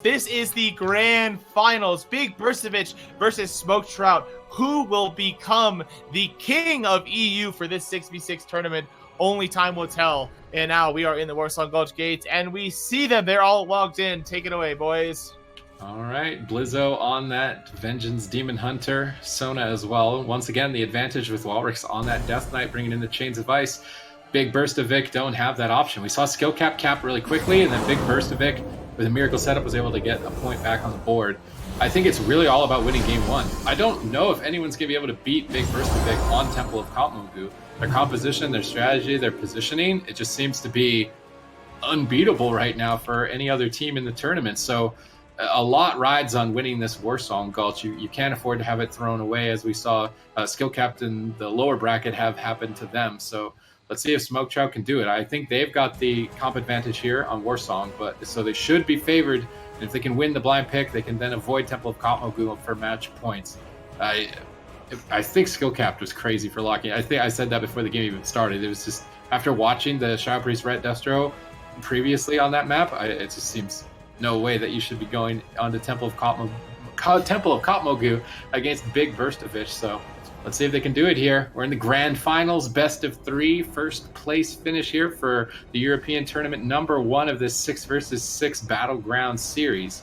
This is the grand finals. Bigburstovic versus Smoked Trout. Who will become the king of EU for this 6v6 tournament? Only time will tell. And now we are in the Warsong Gulch gates, and we see them. They're all logged in. Take it away, boys. All right, Blizzo on that Vengeance Demon Hunter, Sona as well. Once again, the advantage with Walrix on that Death Knight, bringing in the Chains of Ice. Bigburstovic don't have that option. We saw skill cap really quickly, and then Bigburstovic with a miracle setup was able to get a point back on the board. I think it's really all about winning game one. I don't know if anyone's going to be able to beat Bigburstovic on Temple of Kotmogu. Their composition, their strategy, their positioning, it just seems to be unbeatable right now for any other team in the tournament. So a lot rides on winning this Warsong Gulch. You can't afford to have it thrown away, as we saw skill capped in the lower bracket have happened to them. So let's see if Smoke Trout can do it. I think they've got the comp advantage here on Warsong, but so they should be favored. And if they can win the blind pick, they can then avoid Temple of Kotmogu for match points. I think skill capped was crazy for locking. I think I said that before the game even started. It was just after watching the Shadow Priest Ret Destro previously on that map, it just seems no way that you should be going on to Temple of Kotmogu against Bigburstovic. So let's see if they can do it here. We're in the grand finals, best of three, first place finish here for the European tournament number one of this 6v6 Battleground series.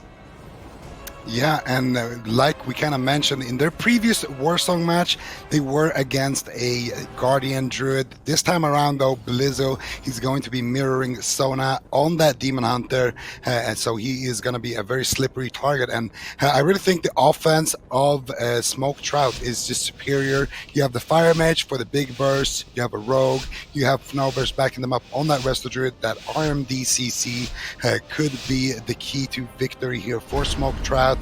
Yeah, and like we kind of mentioned in their previous Warsong match, they were against a Guardian Druid. This time around, though, Blizzo, he's going to be mirroring Sona on that Demon Hunter, and so he is going to be a very slippery target. And I really think the offense of Smoke Trout is just superior. You have the Fire Mage for the big burst, you have a Rogue, you have Fnobers backing them up on that Resto Druid. That RMDCC could be the key to victory here for Smoke Trout.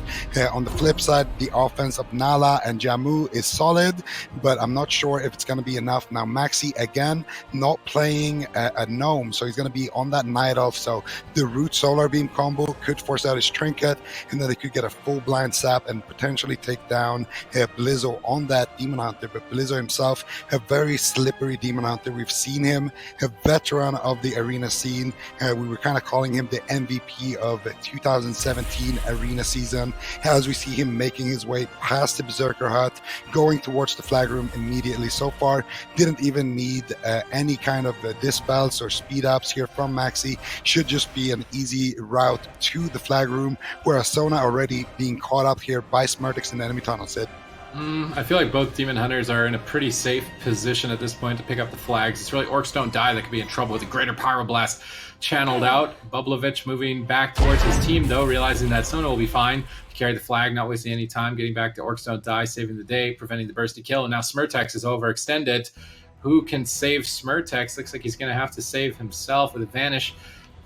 On the flip side, the offense of Nala and Jamu is solid, but I'm not sure if it's going to be enough. Now, Maxi, again, not playing a Gnome, so he's going to be on that Night Elf, so the Root Solar Beam combo could force out his Trinket, and then they could get a full blind sap and potentially take down Blizzo on that Demon Hunter. But Blizzo himself, a very slippery Demon Hunter. We've seen him, a veteran of the arena scene. We were kind of calling him the MVP of 2017 arena season, as we see him making his way past the Berserker Hut, going towards the flag room immediately. So far, didn't even need any kind of dispels or speed ups here from Maxi. Should just be an easy route to the flag room, whereas Sona already being caught up here by Smirtix in the enemy tunnel. Sid. I feel like both Demon Hunters are in a pretty safe position at this point to pick up the flags. It's really Orcs Don't Die that could be in trouble with a Greater Pyroblast channeled out. Bublovich moving back towards his team, though, realizing that Sona will be fine to carry the flag, not wasting any time, getting back to Orcs Don't Die, saving the day, preventing the burst to kill. And now Smirtex is overextended. Who can save Smirtex? Looks like he's going to have to save himself with a Vanish.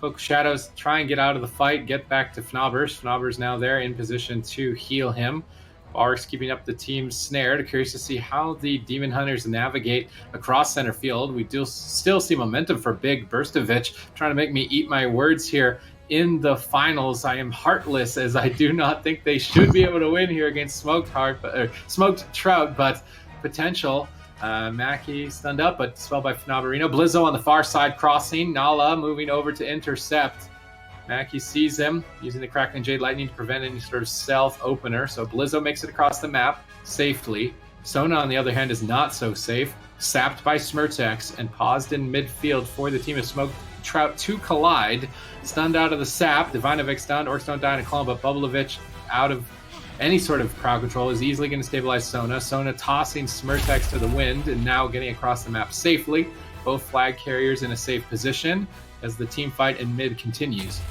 Cloak of Shadows, try and get out of the fight, get back to Fnobbers. Fnobbers now there in position to heal him. Barks keeping up the team's snare. Curious to see how the Demon Hunters navigate across center field. We do still see momentum for Bigburstovic, trying to make me eat my words here in the finals. I am heartless, as I do not think they should be able to win here against Smoked Trout, but potential. Mackie stunned up, but spelled by Fnobarino. Blizzo on the far side crossing. Nala moving over to intercept. Mackie sees him, using the Crackling Jade Lightning to prevent any sort of self-opener. So Blizzo makes it across the map safely. Sona, on the other hand, is not so safe. Sapped by Smirtex and paused in midfield for the team of Smoke Trout to collide. Stunned out of the sap. Divinovic stunned. Orcs Don't Die in a clone, but Bublovich out of any sort of crowd control is easily going to stabilize Sona. Sona tossing Smirtex to the wind and now getting across the map safely. Both flag carriers in a safe position as the team fight in mid continues.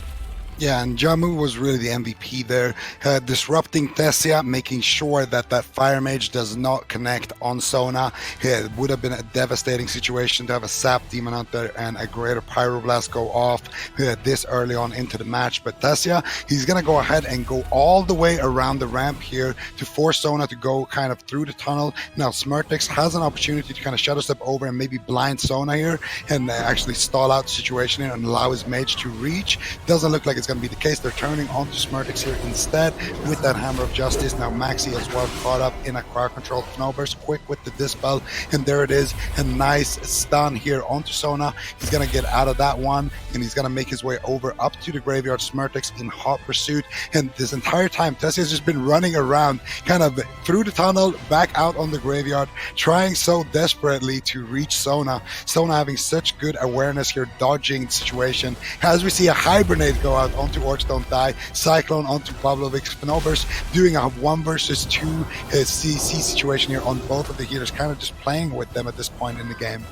Yeah, and Jamu was really the MVP there, disrupting Tessia, making sure that that Fire Mage does not connect on Sona. It would have been a devastating situation to have a Sap Demon Hunter and a Greater Pyroblast go off this early on into the match. But Tessia, he's going to go ahead and go all the way around the ramp here to force Sona to go kind of through the tunnel. Now, Smirtex has an opportunity to kind of shadow step over and maybe blind Sona here and actually stall out the situation here and allow his mage to reach. Doesn't look like it's going to be the case. They're turning onto Smirtex here instead with that Hammer of Justice. Now Maxi as well caught up in a crowd control. Fnobers quick with the dispel, and there it is, a nice stun here onto Sona. He's gonna get out of that one. and he's gonna make his way over up to the graveyard. Smertex in hot pursuit, and this entire time Tessie has just been running around kind of through the tunnel back out on the graveyard, trying so desperately to reach Sona. Sona having such good awareness here, dodging the situation as we see a hibernate go out onto Orcs Don't Die, Cyclone onto Pavlovic. Fnobers doing a 1 versus 2 CC situation here on both of the healers, kind of just playing with them at this point in the game.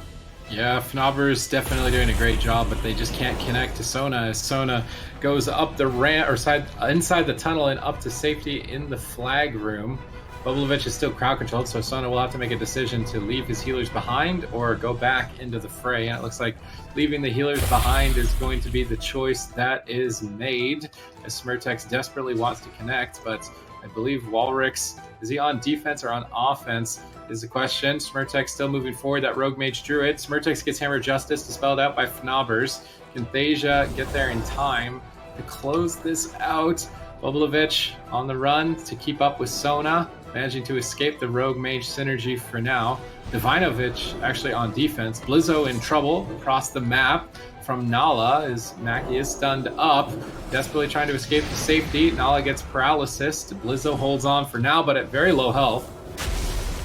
Yeah, Fnobber's definitely doing a great job, but they just can't connect to Sona as Sona goes up the ramp or inside the tunnel and up to safety in the flag room. Boblovic is still crowd controlled, so Sona will have to make a decision to leave his healers behind or go back into the fray. And it looks like leaving the healers behind is going to be the choice that is made, as Smertex desperately wants to connect, but I believe Walrix, is he on defense or on offense is the question. Smertex still moving forward, that Rogue Mage Druid. Smertex gets Hammer of Justice dispelled out by Fnobbers. Can Thasia get there in time to close this out? Boblovic on the run to keep up with Sona, managing to escape the Rogue Mage synergy for now. Divinovic actually on defense. Blizzo in trouble across the map from Nala as Mackie is stunned up, desperately trying to escape to safety. Nala gets paralysis. Blizzo holds on for now, but at very low health.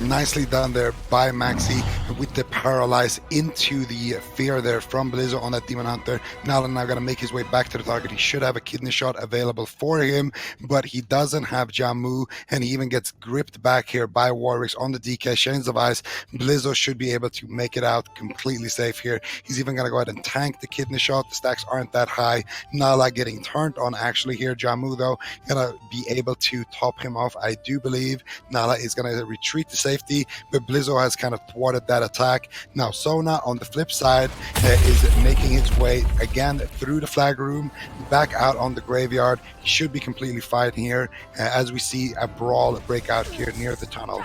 Nicely done there by Maxi with the paralyze into the fear there from Blizzo on that Demon Hunter. Now gonna make his way back to the target. He should have a kidney shot available for him, but he doesn't have Jamu, and he even gets gripped back here by Warwick on the DK Chains of Ice. Blizzo should be able to make it out completely safe here. He's even gonna go ahead and tank the kidney shot. The stacks aren't that high. Nala getting turned on actually here. Jamu though gonna be able to top him off. I do believe Nala is gonna retreat to safety, but Blizzo has kind of thwarted that attack. Now Sona on the flip side is making his way again through the flag room back out on the graveyard. He should be completely fine here as we see a brawl break out here near the tunnel.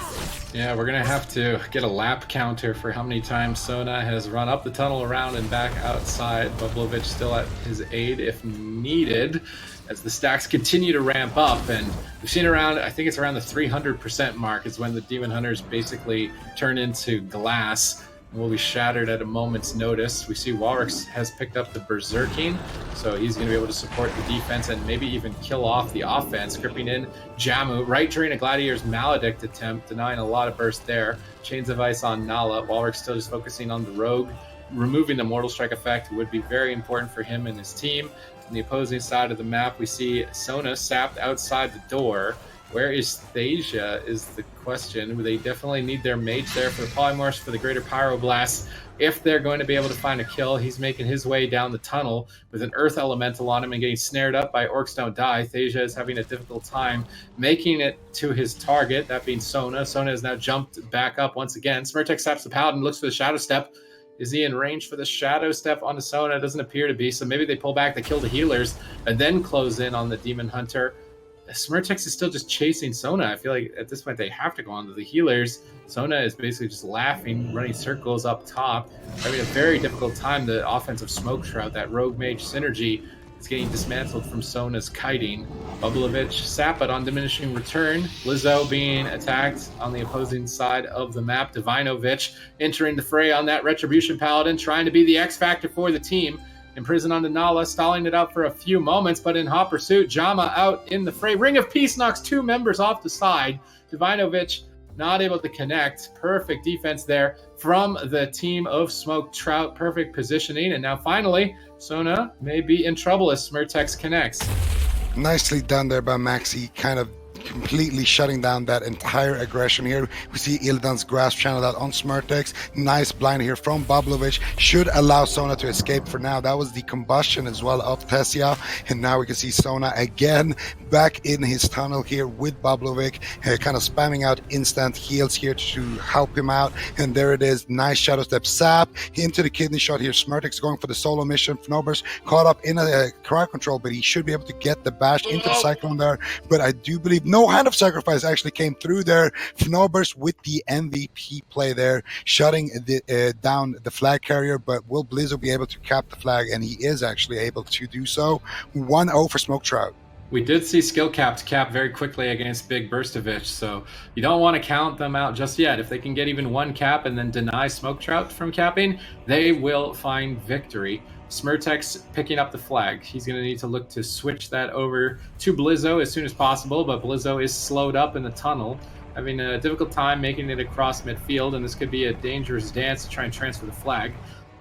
Yeah, we're gonna have to get a lap counter for how many times Sona has run up the tunnel, around and back outside. Boblovic still at his aid if needed, as the stacks continue to ramp up, and we've seen around, I think it's around the 300% mark is when the Demon Hunters basically turn into glass and will be shattered at a moment's notice. We see Walrix has picked up the Berserking, so he's going to be able to support the defense and maybe even kill off the offense, gripping in Jamu right during a Gladiator's Maledict attempt, denying a lot of burst there. Chains of Ice on Nala. Walrix still just focusing on the Rogue. Removing the Mortal Strike effect would be very important for him and his team. On the opposing side of the map, we see Sona sapped outside the door. Where is Thasia is the question. They definitely need their mage there for the Polymorphs, for the Greater Pyroblast. If they're going to be able to find a kill, he's making his way down the tunnel with an Earth Elemental on him and getting snared up by Orcs Don't Die. Thasia is having a difficult time making it to his target, that being Sona. Sona has now jumped back up once again. Smertex saps the Paladin, looks for the Shadow Step. Is he in range for the Shadow Step on the Sona? It doesn't appear to be, so maybe they pull back, they kill the healers, and then close in on the Demon Hunter. Smertex is still just chasing Sona. I feel like at this point they have to go on to the healers. Sona is basically just laughing, running circles up top, having a very difficult time. The offensive Smoke Trout, that Rogue Mage synergy, is getting dismantled from Sona's kiting. Boblovic Sapid on diminishing return. Blizzo being attacked on the opposing side of the map. Divinovic entering the fray on that Retribution Paladin, trying to be the X factor for the team. Imprisoned onto Nala, stalling it out for a few moments, but in hot pursuit, Jama out in the fray. Ring of Peace knocks 2 members off the side. Divinovic not able to connect. Perfect defense there from the team of Smoke Trout. Perfect positioning. And now finally, Sona may be in trouble as Smertex connects. Nicely done there by Maxi, kind of completely shutting down that entire aggression here. We see Ildan's grasp channeled out on Smertex. Nice blind here from Boblovic. Should allow Sona to escape for now. That was the combustion as well of Tessia. And now we can see Sona again back in his tunnel here with Boblovic, kind of spamming out instant heals here to help him out. And there it is. Nice Shadow Step sap into the kidney shot here. Smertex going for the solo mission. Fnobers caught up in a crowd control, but he should be able to get the bash into the Cyclone there. But I do believe no Hand of Sacrifice actually came through there. Fnobers with the MVP play there, shutting down the flag carrier, but will Blizzo be able to cap the flag? And he is actually able to do so. 1-0 for Smoke Trout. We did see skill capped cap very quickly against Bigburstovic, so you don't want to count them out just yet. If they can get even 1 cap and then deny Smoke Trout from capping, they will find victory. Smirtex picking up the flag. He's going to need to look to switch that over to Blizzo as soon as possible, but Blizzo is slowed up in the tunnel, having a difficult time making it across midfield, and this could be a dangerous dance to try and transfer the flag.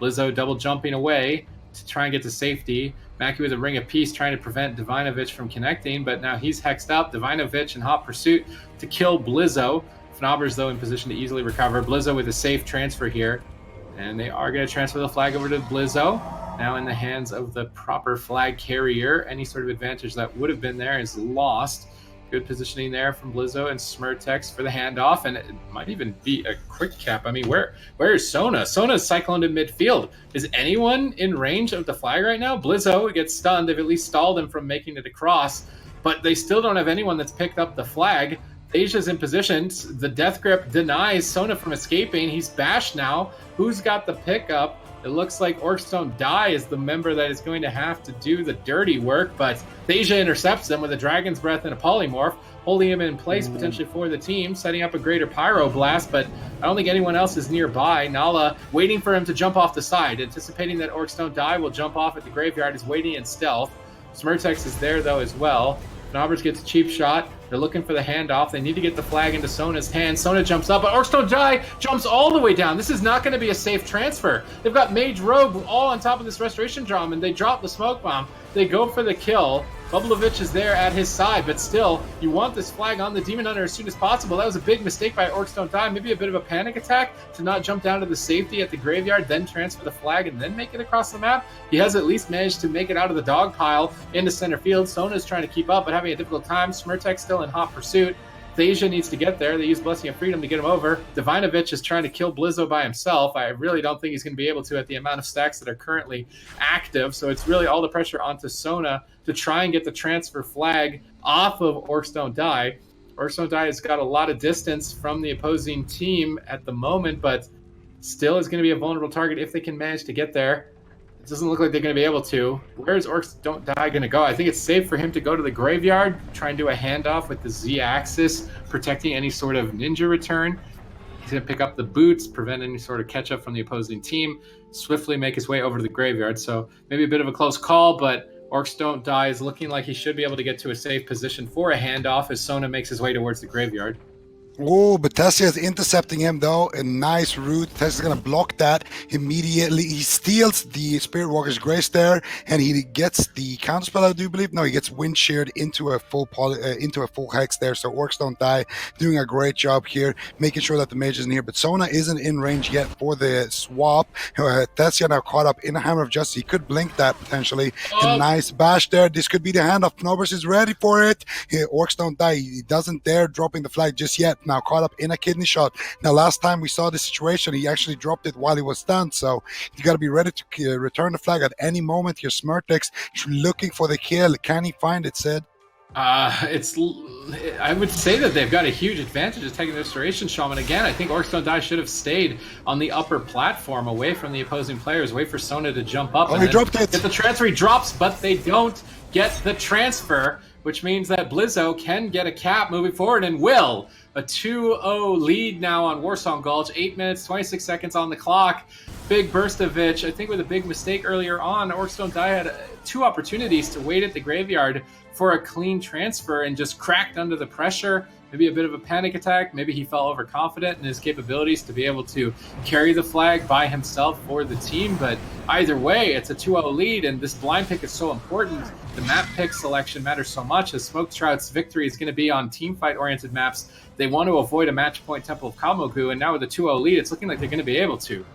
Blizzo double jumping away to try and get to safety. Mackie with a ring of peace trying to prevent Divinovic from connecting, but now he's hexed up. Divinovic in hot pursuit to kill Blizzo. Fnobber's, though, in position to easily recover. Blizzo with a safe transfer here, and they are going to transfer the flag over to Blizzo. Now in the hands of the proper flag carrier. Any sort of advantage that would have been there is lost. Good positioning there from Blizzo and Smirtex for the handoff, and it might even be a quick cap. I mean, where is Sona? Sona's cycloned in midfield. Is anyone in range of the flag right now? Blizzo gets stunned. They've at least stalled him from making it across, but they still don't have anyone that's picked up the flag. Asia's in position. The death grip denies Sona from escaping. He's bashed now. Who's got the pickup? It looks like Orcs Don't Die is the member that is going to have to do the dirty work, but Thasia intercepts him with a Dragon's Breath and a Polymorph, holding him in place potentially for the team, setting up a greater Pyro Blast, but I don't think anyone else is nearby. Nala waiting for him to jump off the side, anticipating that Orcs Don't Die will jump off at the graveyard, is waiting in stealth. Smirtex is there, though, as well. Knobbers gets a cheap shot. They're looking for the handoff. They need to get the flag into Sona's hand. Sona jumps up, but Orcs Don't Die jumps all the way down. This is not going to be a safe transfer. They've got Mage Rogue all on top of this Restoration Drum, and they drop the Smoke Bomb. They go for the kill. Bublovic is there at his side, but still, you want this flag on the Demon Hunter as soon as possible. That was a big mistake by Orcs Don't Die. Maybe a bit of a panic attack to not jump down to the safety at the graveyard, then transfer the flag, and then make it across the map. He has at least managed to make it out of the dog pile into center field. Sona's trying to keep up, but having a difficult time. Smirtex still in hot pursuit. Thasia needs to get there. They use Blessing of Freedom to get him over. Divinovic is trying to kill Blizzo by himself. I really don't think he's going to be able to at the amount of stacks that are currently active. So it's really all the pressure onto Sona to try and get the transfer flag off of Orcs Don't Die. Orcs Don't Die has got a lot of distance from the opposing team at the moment, but still is going to be a vulnerable target if they can manage to get there. It doesn't look like they're going to be able to. Where's Orcs Don't Die going to go? I think it's safe for him to go to the graveyard, try and do a handoff with the Z-axis, protecting any sort of ninja return. He's going to pick up the boots, prevent any sort of catch-up from the opposing team, swiftly make his way over to the graveyard. So maybe a bit of a close call, but Orcs Don't Die is looking like he should be able to get to a safe position for a handoff as Sona makes his way towards the graveyard. Oh, but Tessia is intercepting him, though. A nice route. Tessia's going to block that immediately. He steals the Spirit Walker's Grace there, and he gets the counterspell, I do believe. No, he gets wind sheared into a full hex there. So Orcs Don't Die doing a great job here, making sure that the mage isn't here. But Sona isn't in range yet for the swap. Tessia now caught up in a Hammer of Justice. He could blink that potentially. A nice bash there. This could be the handoff. Knobbers is ready for it. Orcs Don't Die. He doesn't dare dropping the flag just yet. Now caught up in a kidney shot. Now last time we saw the situation, he actually dropped it while he was stunned, so you got to be ready to return the flag at any moment. Your Smirtex looking for the kill. Can he find it, Sid? I would say that they've got a huge advantage of taking the Restoration Shaman again. I think Orcs Don't Die should have stayed on the upper platform away from the opposing players, wait for Sona to jump up. Oh, he dropped it. Get the transfer, he drops, but they don't get the transfer, which means that Blizzo can get a cap moving forward and will. A 2-0 lead now on Warsong Gulch. 8 minutes, 26 seconds on the clock. Bigburstovic, I think with a big mistake earlier on, Orcs Don't Die had 2 opportunities to wait at the graveyard for a clean transfer and just cracked under the pressure. Maybe a bit of a panic attack. Maybe he felt overconfident in his capabilities to be able to carry the flag by himself for the team. But either way, it's a 2-0 lead, and this blind pick is so important. The map pick selection matters so much, as Smoke Trout's victory is going to be on team fight-oriented maps. They want to avoid a match point Temple of Kotmogu, and now with a 2-0 lead, it's looking like they're going to be able to.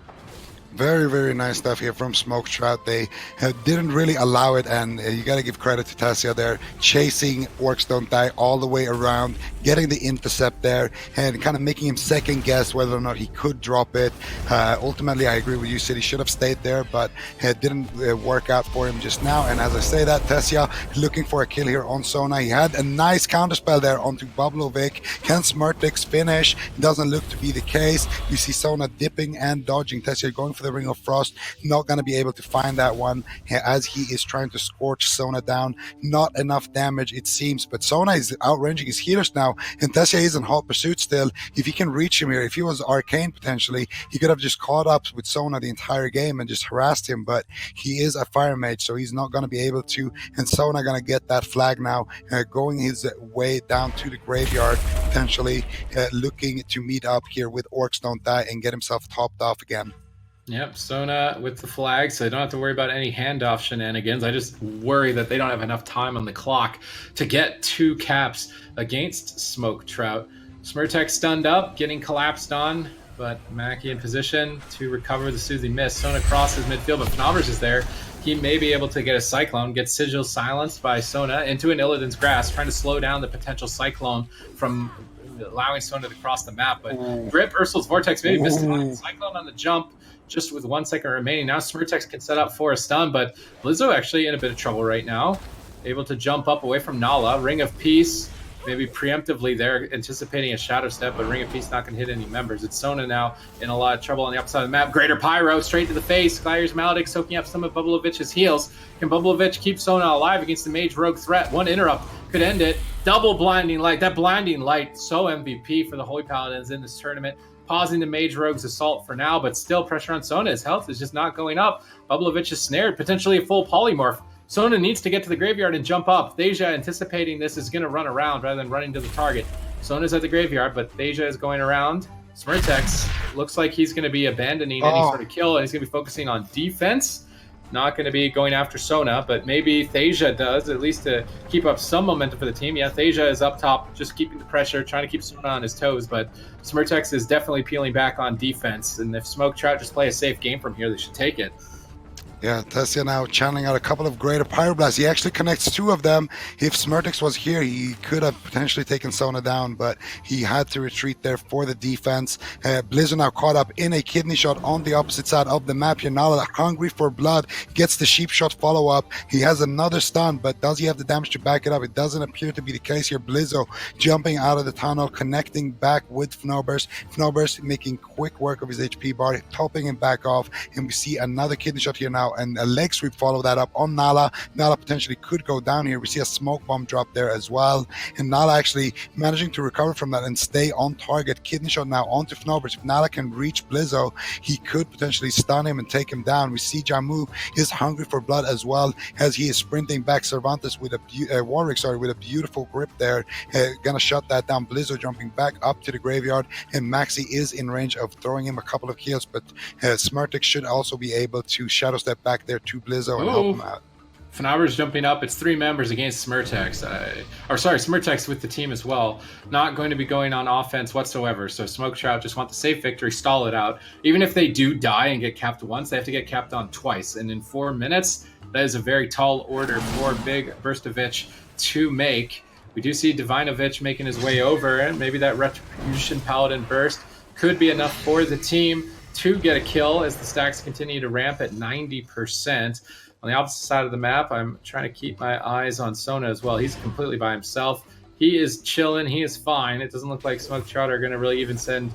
Very, very nice stuff here from Smoke Trout. They didn't really allow it, and you got to give credit to Tessia there, chasing Orcs Don't Die all the way around, getting the intercept there, and kind of making him second guess whether or not he could drop it. Ultimately, I agree with you, Sid. He should have stayed there, but it didn't work out for him just now. And as I say that, Tessia looking for a kill here on Sona. He had a nice counterspell there onto Bublovic. Can Smirtex finish? It doesn't look to be the case. You see Sona dipping and dodging. Tessia going for the the Ring of Frost. Not going to be able to find that one as he is trying to scorch Sona down. Not enough damage, it seems, but Sona is outranging his healers now, and Tessia is in hot pursuit still. If he can reach him here, if he was Arcane potentially, he could have just caught up with Sona the entire game and just harassed him, but he is a fire mage, so he's not going to be able to, and Sona going to get that flag now, going his way down to the graveyard, potentially looking to meet up here with Orcs Don't Die and get himself topped off again. Yep, Sona with the flag, so they don't have to worry about any handoff shenanigans. I just worry that they don't have enough time on the clock to get 2 caps against Smoke Trout. Smurtek stunned up, getting collapsed on, but Mackie in position to recover the Susie miss. Sona crosses midfield, but Fnavers is there. He may be able to get a Cyclone, get Sigil silenced by Sona into an Illidan's Grasp, trying to slow down the potential Cyclone from allowing Sona to cross the map. But Grip, Ursul's Vortex maybe missed the Cyclone on the jump, just with 1 second remaining. Now Smurtex can set up for a stun, but Blizzo actually in a bit of trouble right now. Able to jump up away from Nala. Ring of Peace, maybe preemptively there, anticipating a Shadow Step, but Ring of Peace not going to hit any members. It's Sona now in a lot of trouble on the upside of the map. Greater Pyro, straight to the face. Glyr's Maledict soaking up some of Bubblovic's heals. Can Bubblovic keep Sona alive against the Mage Rogue threat? 1 interrupt could end it. Double Blinding Light. That Blinding Light, so MVP for the Holy Paladins in this tournament. Pausing the Mage Rogue's assault for now, but still pressure on Sona. His health is just not going up. Bubblovic is snared, potentially a full polymorph. Sona needs to get to the graveyard and jump up. Thasia, anticipating this, is going to run around rather than running to the target. Sona's at the graveyard, but Thasia is going around. Smurtex looks like he's going to be abandoning any sort of kill, and he's going to be focusing on defense. Not going to be going after Sona, but maybe Thasia does, at least to keep up some momentum for the team. Yeah, Thasia is up top, just keeping the pressure, trying to keep Sona on his toes, but Smurtex is definitely peeling back on defense, and if Smoke Trout just play a safe game from here, they should take it. Yeah, Tessia now channeling out a couple of greater Pyroblasts. He actually connects 2 of them. If Smurtex was here, he could have potentially taken Sona down, but he had to retreat there for the defense. Blizzo now caught up in a kidney shot on the opposite side of the map here. Nala, hungry for blood, gets the sheep shot follow-up. He has another stun, but does he have the damage to back it up? It doesn't appear to be the case here. Blizzo jumping out of the tunnel, connecting back with Fnobers. Fnobers making quick work of his HP bar, topping him back off, and we see another kidney shot here now, and a leg sweep follow that up on Nala. Nala potentially could go down here. We see a smoke bomb drop there as well, and Nala actually managing to recover from that and stay on target. Kidney shot now onto Fnobers. If Nala can reach Blizzo, he could potentially stun him and take him down. We see Jamu is hungry for blood as well as he is sprinting back. Cervantes with a Warwick, with a beautiful grip there, gonna shut that down. Blizzo jumping back up to the graveyard, and Maxi is in range of throwing him a couple of kills, but Smurtek should also be able to shadow step back there to Blizzo and help him out. Fnaver's jumping up. It's 3 members against Smurtex. Smurtex with the team as well. Not going to be going on offense whatsoever. So Smoke Trout just want the safe victory, stall it out. Even if they do die and get capped once, they have to get capped on twice. And in 4 minutes, that is a very tall order for Bigburstovic to make. We do see Divinovich making his way over, and maybe that Retribution Paladin burst could be enough for the team to get a kill as the stacks continue to ramp at 90%. On the opposite side of the map, I'm trying to keep my eyes on Sona as well. He's completely by himself. He is chilling. He is fine. It doesn't look like Smoke Trout are going to really even send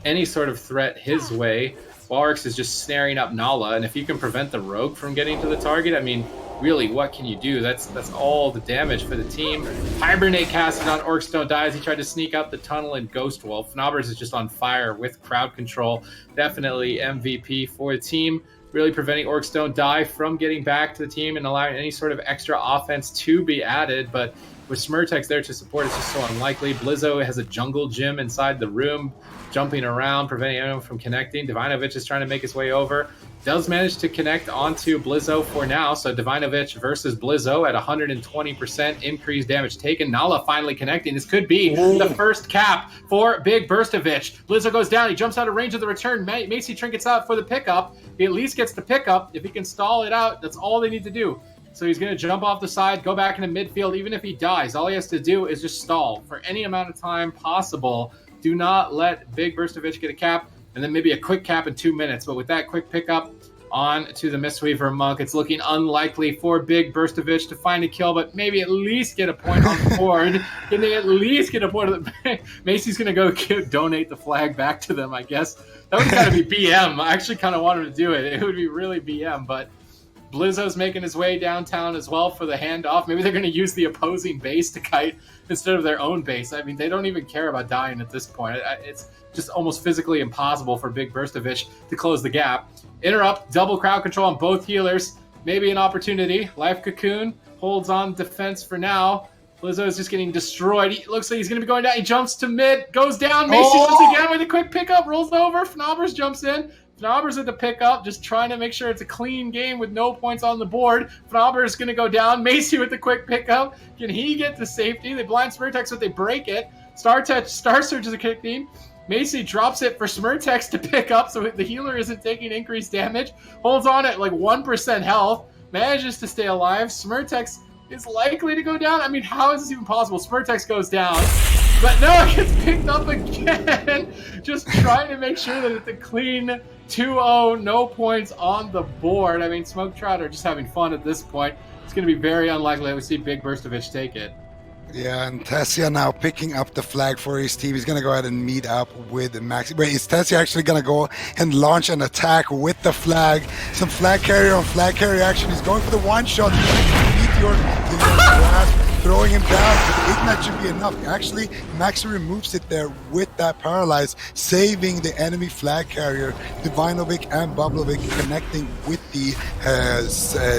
any sort of threat his way. Warwick is just snaring up Nala, and if you can prevent the Rogue from getting to the target, I mean, really, what can you do? That's all the damage for the team. Hibernate casted on Orcs Don't Die as he tried to sneak out the tunnel in Ghost Wolf. Fnobers is just on fire with crowd control. Definitely MVP for the team. Really preventing Orcs Don't Die from getting back to the team and allowing any sort of extra offense to be added. But with Smurtex there to support, it's just so unlikely. Blizzo has a jungle gym inside the room, jumping around, preventing anyone from connecting. Divinovich is trying to make his way over. Does manage to connect onto Blizzo for now. So Divinovich versus Blizzo at 120% increased damage taken. Nala finally connecting. This could be the first cap for Bigburstovic. Blizzo goes down. He jumps out of range of the return. Macy trinkets out for the pickup. He at least gets the pickup. If he can stall it out, that's all they need to do. So he's going to jump off the side, go back into midfield. Even if he dies, all he has to do is just stall for any amount of time possible. Do not let Bigburstovic get a cap, and then maybe a quick cap in 2 minutes. But with that quick pickup, on to the Mistweaver Monk. It's looking unlikely for Bigburstovic to find a kill, but maybe at least get a point on the board. Can they at least get a point? Macy's going to go donate the flag back to them, I guess. That would kind of be BM. I actually kind of wanted to do it. It would be really BM, but Blizzo's making his way downtown as well for the handoff. Maybe they're going to use the opposing base to kite instead of their own base. I mean, they don't even care about dying at this point. It's just almost physically impossible for Bigburstovic to close the gap. Interrupt, double crowd control on both healers. Maybe an opportunity. Life Cocoon holds on defense for now. Blizzo is just getting destroyed. He looks like he's going to be going down. He jumps to mid, goes down. Macy once again with a quick pickup, rolls over. Fnobbers jumps in. Fnobbers at the pickup, just trying to make sure it's a clean game with no points on the board. Fnobber is going to go down. Macy with the quick pickup. Can he get to safety? They blind Smurtex, but they break it. Star Surge is a kick team. Macy drops it for Smurtex to pick up, so the healer isn't taking increased damage. Holds on at like 1% health. Manages to stay alive. Smurtex is likely to go down. I mean, how is this even possible? Smurtex goes down. But no, it gets picked up again. Just trying to make sure that it's a clean 2-0, no points on the board. I mean, Smoke Trout are just having fun at this point. It's going to be very unlikely that we see Bigburstovic take it. Yeah, and Tessia now picking up the flag for his team. He's going to go ahead and meet up with Maxi. Wait, is Tessia actually going to go and launch an attack with the flag? Some flag carrier on flag carrier action. He's going for the one shot. Meteor throwing him down, but the ignite should be enough. Actually, Maxi removes it there with that paralyze, saving the enemy flag carrier. Divinovic and Bublovic connecting with the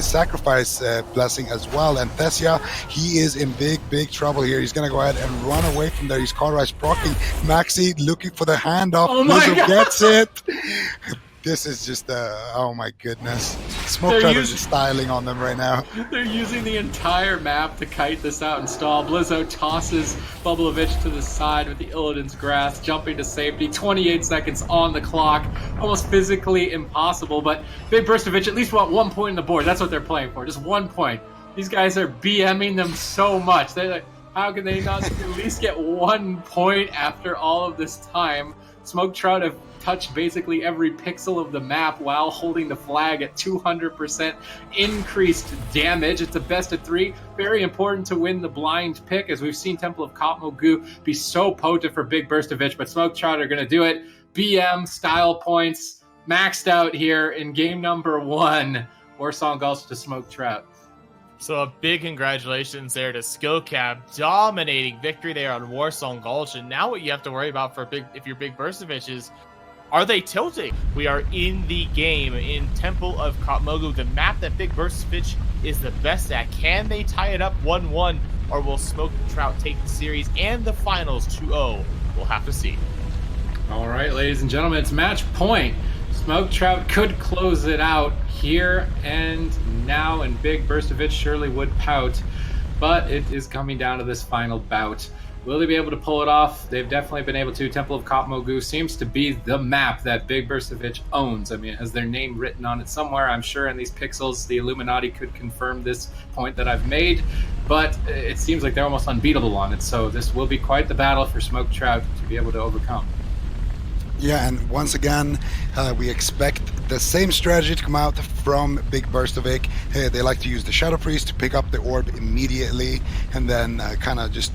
sacrifice blessing as well. And Tessia, he is in big trouble here. He's going to go ahead and run away from there. He's cauterized proccing. Maxi looking for the handoff. Oh my God. Gets it. This is just, oh my goodness. Smoke Trout is styling on them right now. They're using the entire map to kite this out and stall. Blizzo tosses Bublovic to the side with the Illidan's Grasp, jumping to safety. 28 seconds on the clock. Almost physically impossible, but Bigburstovic at least want 1 point on the board. That's what they're playing for, just 1 point. These guys are BMing them so much. They're like, how can they not at least get 1 point after all of this time? Smoke Trout have touched basically every pixel of the map while holding the flag at 200% increased damage. It's a best of 3. Very important to win the blind pick, as we've seen Temple of Kotmogu be so potent for Bigburstovic, but Smoke Trout are going to do it. BM style points maxed out here in game number 1. Warsong Gulch to Smoke Trout. So a big congratulations there to SkillCap, dominating victory there on Warsong Gulch. And now what you have to worry about if you're Bigburstovic is, are they tilting? We are in the game in Temple of Kotmogu, the map that Bigburstovic is the best at. Can they tie it up 1-1, or will Smoke Trout take the series and the finals 2-0? We'll have to see. All right, ladies and gentlemen, it's match point. Smoke Trout could close it out here and now, and Bigburstovic surely would pout, but it is coming down to this final bout. Will they be able to pull it off? They've definitely been able to. Temple of Kotmogu seems to be the map that Bigburstovic owns. I mean, it has their name written on it somewhere. I'm sure in these pixels, the Illuminati could confirm this point that I've made, but it seems like they're almost unbeatable on it. So this will be quite the battle for Smoke Trout to be able to overcome. Yeah, and once again, we expect the same strategy to come out from Bigburstovic. They like to use the Shadow Priest to pick up the orb immediately, and then kind of just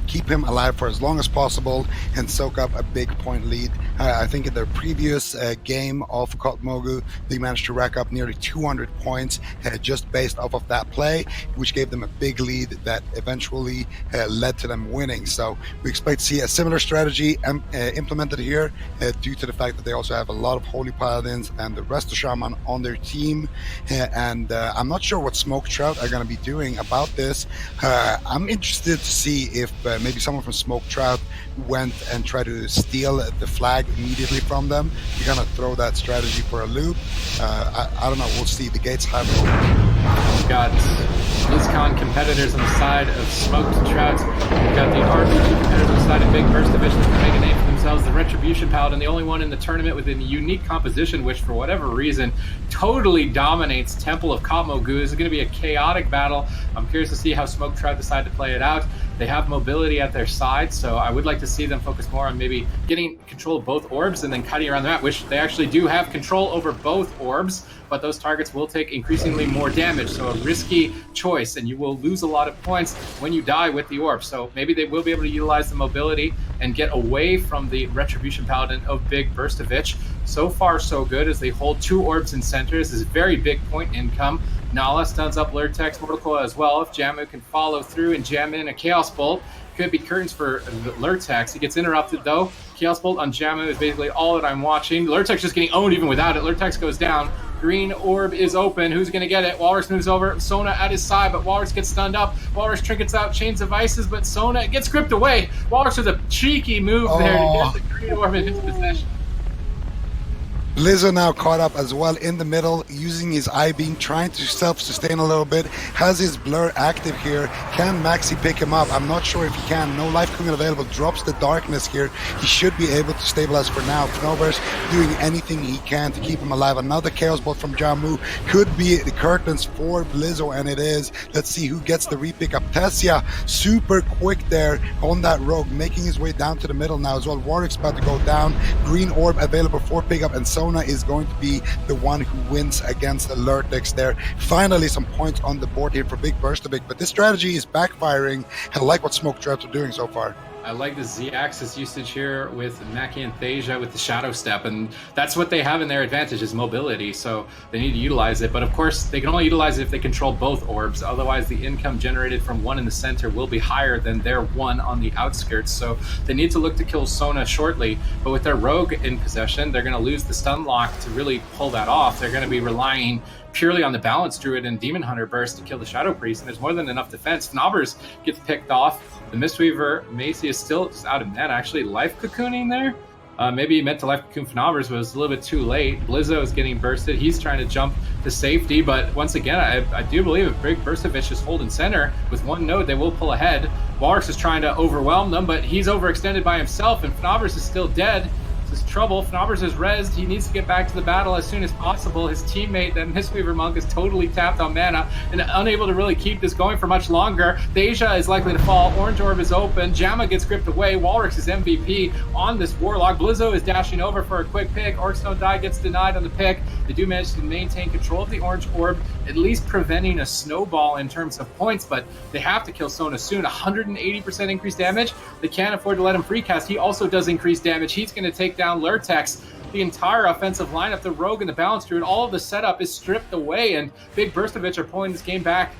keep him alive for as long as possible and soak up a big point lead. I think in their previous game of Kotmogu, they managed to rack up nearly 200 points just based off of that play, which gave them a big lead that eventually led to them winning. So we expect to see a similar strategy implemented here, due to the fact that they also have a lot of Holy Paladins and the rest of Shaman on their team. And I'm not sure what Smoke Trout are going to be doing about this. I'm interested to see if maybe someone from Smoke Trout went and tried to steal the flag immediately from them. We're going to throw that strategy for a loop. I don't know. We'll see. The gates have We've got BlizzCon competitors on the side of Smoked Trout. We've got the RPG competitors on the side of Bigburstovic that can make a name for themselves themselves the Retribution Paladin, the only one in the tournament with a unique composition, which for whatever reason totally dominates Temple of Kotmogu. This is going to be a chaotic battle. I'm curious to see how Smoke Trout decide to play it out. They have mobility at their side, so I would like to see them focus more on maybe getting control of both orbs and then cutting around the map, which they actually do have control over both orbs, but those targets will take increasingly more damage, so a risky choice, and you will lose a lot of points when you die with the orb. So maybe they will be able to utilize the mobility and get away from the Retribution Paladin of Bigburstovic. So far, so good, as they hold 2 orbs in centers. This is very big point income. Nala stuns up Lurtex, Mortal Coil as well. If Jamu can follow through and jam in a Chaos Bolt, could be curtains for Lurtex. He gets interrupted though. Chaos Bolt on Jamu is basically all that I'm watching. Lurtex just getting owned even without it. Lurtex goes down. Green orb is open. Who's going to get it? Walrus moves over. Sona at his side, but Walrus gets stunned up. Walrus trinkets out Chains of Ices, but Sona gets gripped away. Walrus with a cheeky move there to get the green orb in his possession. Blizzo now caught up as well in the middle, using his I-beam, trying to self-sustain a little bit. Has his blur active here. Can Maxi pick him up? I'm not sure if he can. No life cooking available. Drops the darkness here. He should be able to stabilize for now. Fnover's doing anything he can to keep him alive. Another Chaos Bolt from Jamu. Could be the curtains for Blizzo, and it is. Let's see who gets the repick up. Tessia, super quick there on that rogue, making his way down to the middle now as well. Warwick's about to go down. Green orb available for pickup, and Sona is going to be the one who wins against the Lurtex there. Finally, some points on the board here for Bigburstovic, but this strategy is backfiring. I like what Smoke Trout are doing so far. I like the Z-axis usage here with Naki and Thasia with the Shadow Step, and that's what they have in their advantage is mobility, so they need to utilize it. But of course, they can only utilize it if they control both orbs. Otherwise, the income generated from one in the center will be higher than their one on the outskirts, so they need to look to kill Sona shortly. But with their rogue in possession, they're going to lose the stun lock to really pull that off. They're going to be relying purely on the Balance Druid and Demon Hunter burst to kill the Shadow Priest, and there's more than enough defense. Knobbers gets picked off. The Mistweaver Macy is still just out of net, actually life cocooning there. Maybe he meant to life cocoon Knobbers, but it was a little bit too late. Blizzo is getting bursted. He's trying to jump to safety, but once again, I do believe if Bigburstovic is holding center with one node, they will pull ahead. Walrus is trying to overwhelm them, but he's overextended by himself, and Knobbers is still dead. This is trouble. Knobbers is rezzed. He needs to get back to the battle as soon as possible. His teammate, that Mistweaver Monk, is totally tapped on mana and unable to really keep this going for much longer. Thasia is likely to fall. Orange Orb is open. Jamma gets gripped away. Walrus is MVP on this Warlock. Blizzo is dashing over for a quick pick. Orcs Don't Die gets denied on the pick. They do manage to maintain control of the Orange Orb, at least preventing a snowball in terms of points, but they have to kill Sona soon. 180% increased damage. They can't afford to let him free cast. He also does increase damage. He's going to take down Lurtex. The entire offensive lineup, the Rogue and the Balance Druid, all of the setup is stripped away, and Bigburstovic are pulling this game back.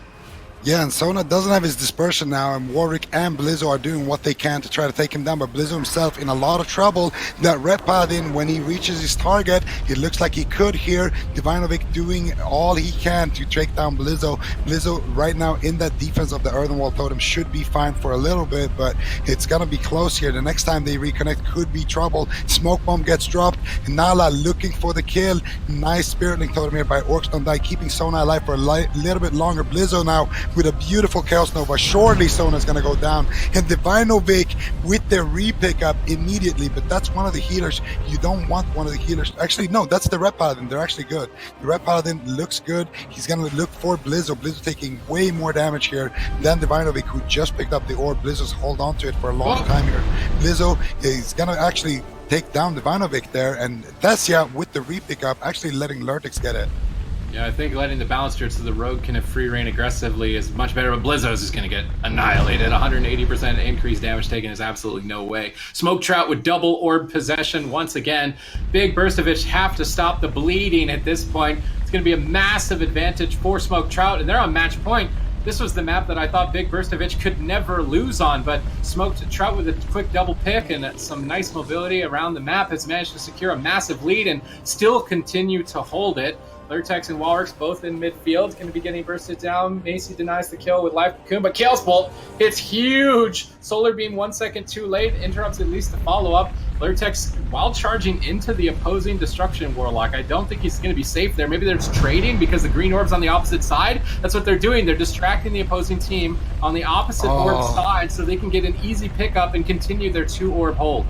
Yeah, and Sona doesn't have his dispersion now, and Warwick and Blizzo are doing what they can to try to take him down, but Blizzo himself in a lot of trouble. That Red Paladin, when he reaches his target, it looks like he could here. Divinovic doing all he can to take down Blizzo. Blizzo right now in that defense of the Earthen Wall Totem should be fine for a little bit, but it's gonna be close here. The next time they reconnect could be trouble. Smoke Bomb gets dropped. Nala looking for the kill. Nice Spirit Link Totem here by Orcs Don't Die, keeping Sona alive for a little bit longer. Blizzo now with a beautiful Chaos Nova. Surely Sona's going to go down. And Divinovic with their repick up immediately, but that's one of the healers. You don't want one of the healers. Actually, no, that's the Red Paladin. They're actually good. The Red Paladin looks good. He's going to look for Blizzo. Blizzo taking way more damage here than Divinovic, who just picked up the orb. Blizzo's hold on to it for a long time here. Blizzo is going to actually take down Divinovic there, and Tessia with the repick up, actually letting Lurtex get it. Yeah, I think letting the Balance Druid so the Rogue can have free reign aggressively is much better, but Blizzo's is going to get annihilated. 180% increased damage taken is absolutely no way. Smoke Trout with double orb possession once again. Bigburstovic have to stop the bleeding at this point. It's going to be a massive advantage for Smoke Trout, and they're on match point. This was the map that I thought Bigburstovic could never lose on, but Smoked Trout with a quick double pick and some nice mobility around the map has managed to secure a massive lead and still continue to hold it. Lurtex and Walrus both in midfield, going to be getting bursted down. Macy denies the kill with Life Cocoon, but Chaos Bolt hits huge. Solar Beam 1 second too late, interrupts at least the follow-up. Lurtex, while charging into the opposing Destruction Warlock, I don't think he's going to be safe there. Maybe they're just trading because the green orb's on the opposite side. That's what they're doing. They're distracting the opposing team on the opposite orb side so they can get an easy pickup and continue their 2-orb hold.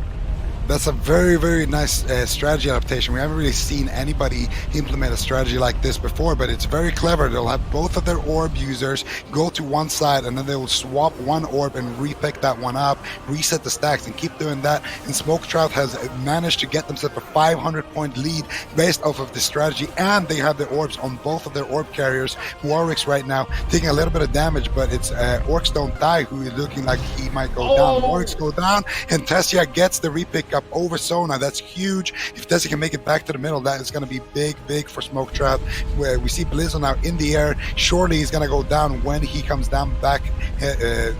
That's a very, very nice strategy adaptation. We haven't really seen anybody implement a strategy like this before, but it's very clever. They'll have both of their orb users go to one side, and then they will swap one orb and repick that one up, reset the stacks, and keep doing that. And Smoke Trout has managed to get themselves a 500-point lead based off of this strategy, and they have the orbs on both of their orb carriers. Warwick's right now taking a little bit of damage, but it's Orcs Don't Die who is looking like he might go down. Warwick's go down, and Tessia gets the repick up over Sona. That's huge. If Tessie can make it back to the middle, that is going to be big for Smoke Trout. Where we see Blizzo now in the air. Surely he's going to go down when he comes down back.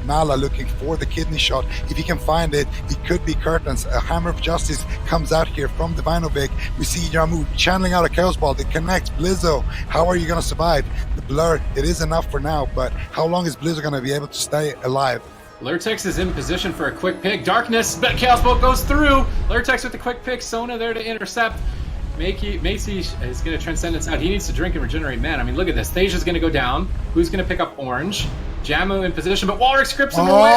Nala looking for the kidney shot. If he can find it, it could be curtains. A Hammer of Justice comes out here from Divinovic. We see Jamu channeling out a Chaos Ball that connects. Blizzo, how are you going to survive? The blur, it is enough for now, but how long is Blizzo going to be able to stay alive? Lurtex is in position for a quick pick. Darkness, but Chaos Bolt goes through. Lurtex with the quick pick. Sona there to intercept. Macy is going to Transcendence out. He needs to drink and regenerate mana. I mean, look at this. Thasia's going to go down. Who's going to pick up Orange? Jamu in position, but Walrick scripts him away.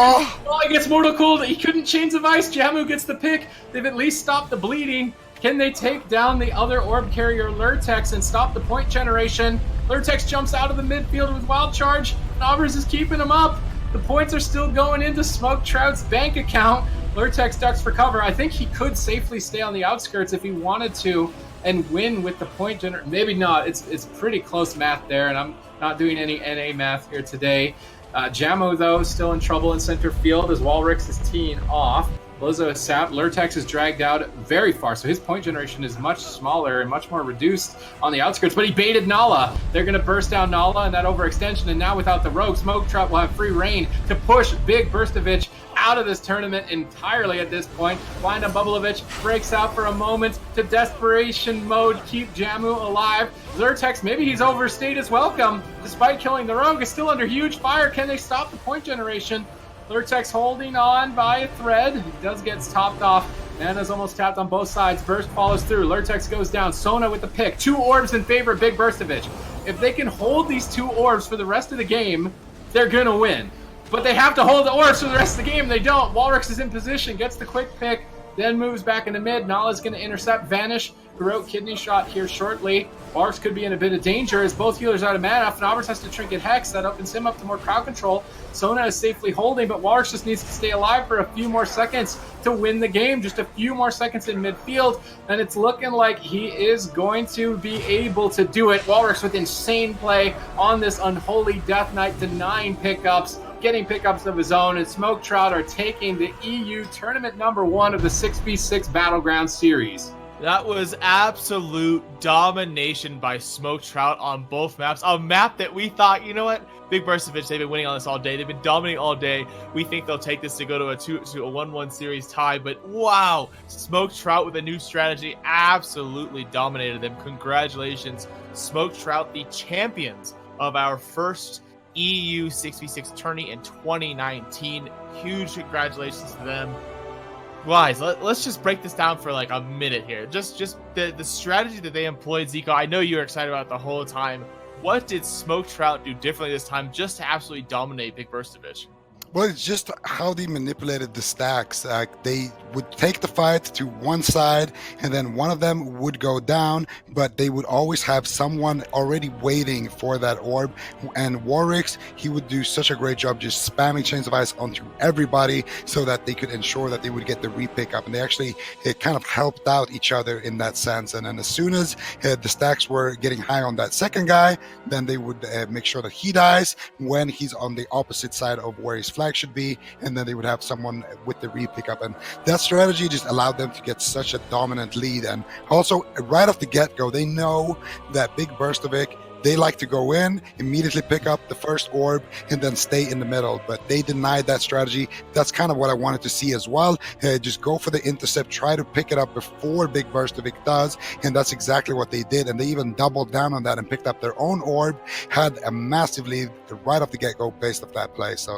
Oh, he gets Mortal Cold. He couldn't Chains of Ice. Jamu gets the pick. They've at least stopped the bleeding. Can they take down the other orb carrier, Lurtex, and stop the point generation? Lurtex jumps out of the midfield with Wild Charge. Novers is keeping him up. The points are still going into Smoke Trout's bank account. Lurtex ducks for cover. I think he could safely stay on the outskirts if he wanted to and win with the point generation. Maybe not. It's pretty close math there, and I'm not doing any NA math here today. Jamo, though, still in trouble in center field as Walrix is teeing off. Blizzo is sapped. Lurtex is dragged out very far, so his point generation is much smaller and much more reduced on the outskirts, but he baited Nala. They're going to burst down Nala and that overextension, and now without the rogue, Smoke Trout will have free reign to push Bigburstovic out of this tournament entirely at this point. Blind on Bubblovich breaks out for a moment to desperation mode, keep Jamu alive. Lurtex, maybe he's overstayed his welcome. Despite killing the rogue, is still under huge fire. Can they stop the point generation? Lurtex holding on by a thread. He does get topped off. Mana's almost tapped on both sides. Burst follows through. Lurtex goes down. Sona with the pick. 2 orbs in favor of Bigburstovic. If they can hold these 2 orbs for the rest of the game, they're going to win. But they have to hold the orbs for the rest of the game. They don't. Walrix is in position. Gets the quick pick. Then moves back into mid. Nala's going to intercept. Vanish. Heroic Kidney Shot here shortly. Walrix could be in a bit of danger as both healers out of mana. Fnobers has to Trinket Hex. That opens him up to more crowd control. Sona is safely holding, but Walrix just needs to stay alive for a few more seconds to win the game. Just a few more seconds in midfield, and it's looking like he is going to be able to do it. Walrix with insane play on this Unholy Death Knight, denying pickups, getting pickups of his own, and Smoke Trout are taking the EU tournament #1 of the 6v6 Battleground series. That was absolute domination by Smoke Trout on both maps. A map that we thought, you know what? Bigburstovic, they've been winning on this all day. They've been dominating all day. We think they'll take this to go to a 1-1 series tie. But wow, Smoke Trout with a new strategy absolutely dominated them. Congratulations, Smoke Trout, the champions of our first EU 6v6 tourney in 2019. Huge congratulations to them. Guys, let's just break this down for like a minute here. Just the strategy that they employed, Zico. I know you were excited about it the whole time. What did Smoke Trout do differently this time just to absolutely dominate Bigburstovic? Well, it's just how they manipulated the stacks. They would take the fight to one side, and then one of them would go down, but they would always have someone already waiting for that orb. And Warwick's, he would do such a great job just spamming Chains of Ice onto everybody so that they could ensure that they would get the repick up. And they actually, it kind of helped out each other in that sense. And then as soon as the stacks were getting high on that second guy, then they would make sure that he dies when he's on the opposite side of where his flag should be, and then they would have someone with the repick up. And that strategy just allowed them to get such a dominant lead. And also right off the get-go, they know that Bigburstovic, they like to go in, immediately pick up the first orb, and then stay in the middle. But they denied that strategy. That's kind of what I wanted to see as well. Just go for the intercept, try to pick it up before Bigburstovic does, and that's exactly what they did. And they even doubled down on that and picked up their own orb, had a massive lead right off the get-go based off that play. So